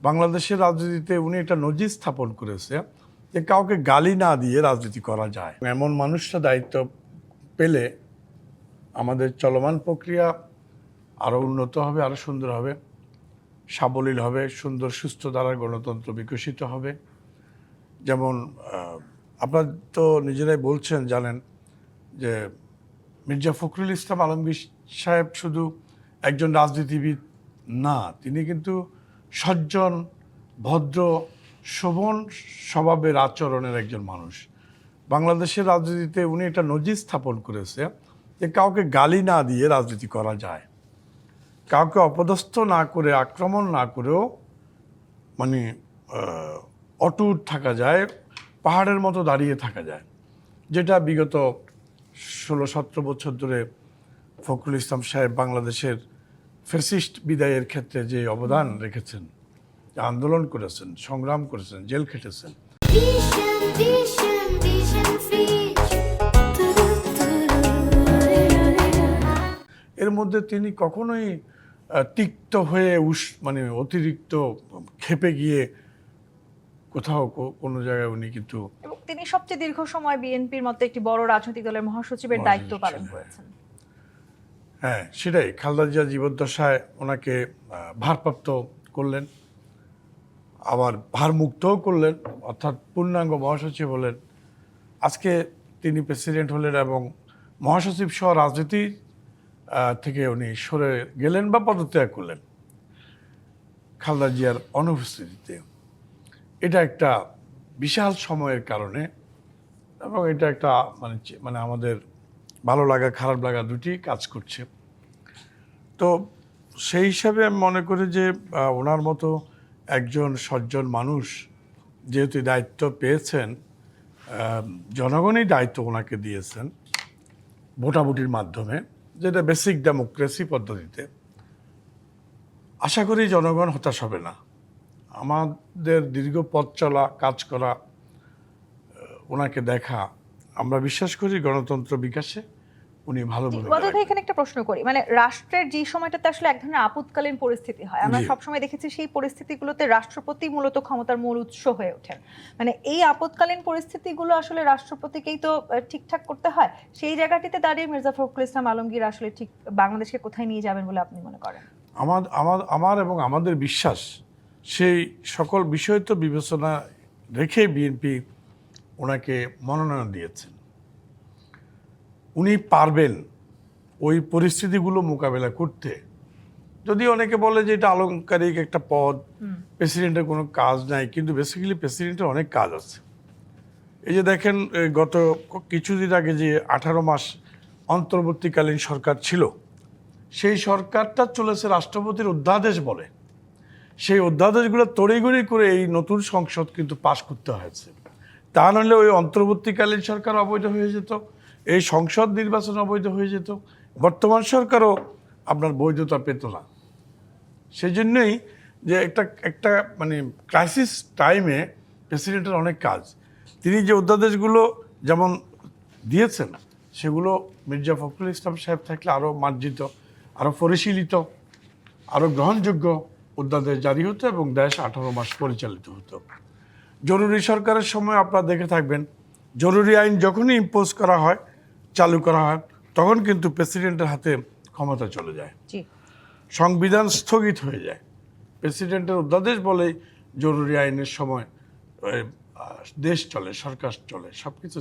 বাংলাদেশের রাজনীতিতে উনি একটা নজির স্থাপন করেছে যে কাউকে গালি না দিয়ে রাজনীতি করা যায়। এমন মানুষটা দায়িত্ব পেলে আমাদের চলমান প্রক্রিয়া আরও উন্নত হবে, আরও সুন্দর হবে, সাবলীল হবে, সুন্দর সুস্থ ধারার গণতন্ত্র বিকশিত হবে। যেমন আপনার তো নিজেরাই বলছেন, জানেন যে মির্জা ফখরুল ইসলাম আলমগীর সাহেব শুধু একজন রাজনীতিবিদ না, তিনি কিন্তু সজ্জন, ভদ্র, শোভন স্বভাবের আচরণের একজন মানুষ। বাংলাদেশের রাজনীতিতে উনি একটা নজির স্থাপন করেছে যে কাউকে গালি না দিয়ে রাজনীতি করা যায়, কাউকে অপদস্থ না করে, আক্রমণ না করেও মানে অটুট থাকা যায়, পাহাড়ের মতো দাঁড়িয়ে থাকা যায়, যেটা বিগত 16-17 বছর ধরে ফখরুল ইসলাম সাহেব বাংলাদেশের ফ্যাসিস্ট বিদায়ের ক্ষেত্রে যে অবদান রেখেছেন, আন্দোলন করেছেন, সংগ্রাম করেছেন, জেল খেটেছেন। এর মধ্যে তিনি কখনোই তিক্ত হয়ে মানে অতিরিক্ত ক্ষেপে গিয়ে কোথাও কোনো জায়গায় উনি কিন্তু, তিনি সবচেয়ে দীর্ঘ সময় বিএনপির মতো একটি বড় রাজনৈতিক দলের মহাসচিবের দায়িত্ব পালন করেছেন। হ্যাঁ, সেটাই। খালেদা জিয়া জীবদ্দশায় ওনাকে ভারপ্রাপ্ত করলেন, আবার ভারমুক্তও করলেন, অর্থাৎ পূর্ণাঙ্গ মহাসচিব হলেন। আজকে তিনি প্রেসিডেন্ট হলেন এবং মহাসচিব সহ রাজনীতি থেকে উনি সরে গেলেন বা পদত্যাগ করলেন খালেদা জিয়ার অনুপস্থিতিতে। এটা একটা বিশাল সময়ের কারণে, এবং এটা একটা মানে আমাদের ভালো লাগা খারাপ লাগা দুটি কাজ করছে। তো সেই হিসাবে আমি মনে করি যে ওনার মতো একজন সজ্জন মানুষ যেহেতু দায়িত্ব পেয়েছেন, জনগণই দায়িত্ব ওনাকে দিয়েছেন ভোটাভুটির মাধ্যমে, যেটা বেসিক ডেমোক্রেসি পদ্ধতিতে, আশা করি জনগণ হতাশ হবে না। আমাদের দীর্ঘ পথ চলা, কাজ করা, ওনাকে দেখা, আমরা বিশ্বাস করি গণতন্ত্র বিকাশে উনি ভালো ভূমিকা রাখবেন। এখানে একটা প্রশ্ন করি, মানে রাষ্ট্রের যে সময়টাতে আসলে এক ধরনের আপৎকালীন পরিস্থিতি হয়, আমরা সবসময় দেখেছি সেই পরিস্থিতিগুলোতে রাষ্ট্রপতি মূলত ক্ষমতার মূল উৎস হয়ে ওঠেন। মানে এই আপৎকালীন পরিস্থিতিগুলো আসলে রাষ্ট্রপতিকেই তো ঠিকঠাক করতে হয়। সেই জায়গাটিতে দাঁড়িয়ে মির্জা ফখরুল ইসলাম আলমগীর আসলে ঠিক বাংলাদেশকে কোথায় নিয়ে যাবেন বলে আপনি মনে করেন? আমার এবং আমাদের বিশ্বাস, সেই সকল বিষয় তো বিবেচনা রেখে বিএনপি ওনাকে মনোনয়ন দিয়েছেন। উনি পারবেন ওই পরিস্থিতিগুলো মোকাবেলা করতে। যদি অনেকে বলে যে এটা আলংকারিক একটা পদ, প্রেসিডেন্টের কোনো কাজ নাই, কিন্তু বেসিক্যালি প্রেসিডেন্টের অনেক কাজ আছে। এই যে দেখেন, গত কিছুদিন আগে যে 18 মাস অন্তর্বর্তীকালীন সরকার ছিল, সেই সরকারটা চলেছে রাষ্ট্রপতির অধ্যাদেশ বলে। সেই অধ্যাদেশগুলো তড়িঘড়ি করে এই নতুন সংসদ কিন্তু পাশ করতে হয়েছে। তা নাহলে ওই অন্তর্বর্তীকালীন সরকার অবৈধ হয়ে যেত, এই সংসদ নির্বাচন অবৈধ হয়ে যেত, বর্তমান সরকারও আপনার বৈধতা পেত না। সেই জন্যই যে একটা মানে ক্রাইসিস টাইমে প্রেসিডেন্টের অনেক কাজ, তিনি যে অধ্যাদেশগুলো যেমন দিয়েছেন, সেগুলো মির্জা ফখরুল ইসলাম সাহেব থাকলে আরও মার্জিত, আরও পরিশীলিত, আরও গ্রহণযোগ্য অধ্যাদেশ জারি হতো এবং দেশ 18 মাস পরিচালিত হতো। জরুরি সরকারের সময় আপনারা দেখে থাকবেন, জরুরি আইন যখনই ইম্পোজ করা হয়, চালু করা হয়, তখন কিন্তু প্রেসিডেন্টের হাতে ক্ষমতা চলে যায়, সংবিধান স্থগিত হয়ে যায়। প্রেসিডেন্টের অধ্যাদেশ বলেই জরুরি আইনের সময় দেশ চলে, সরকার চলে, সব কিছু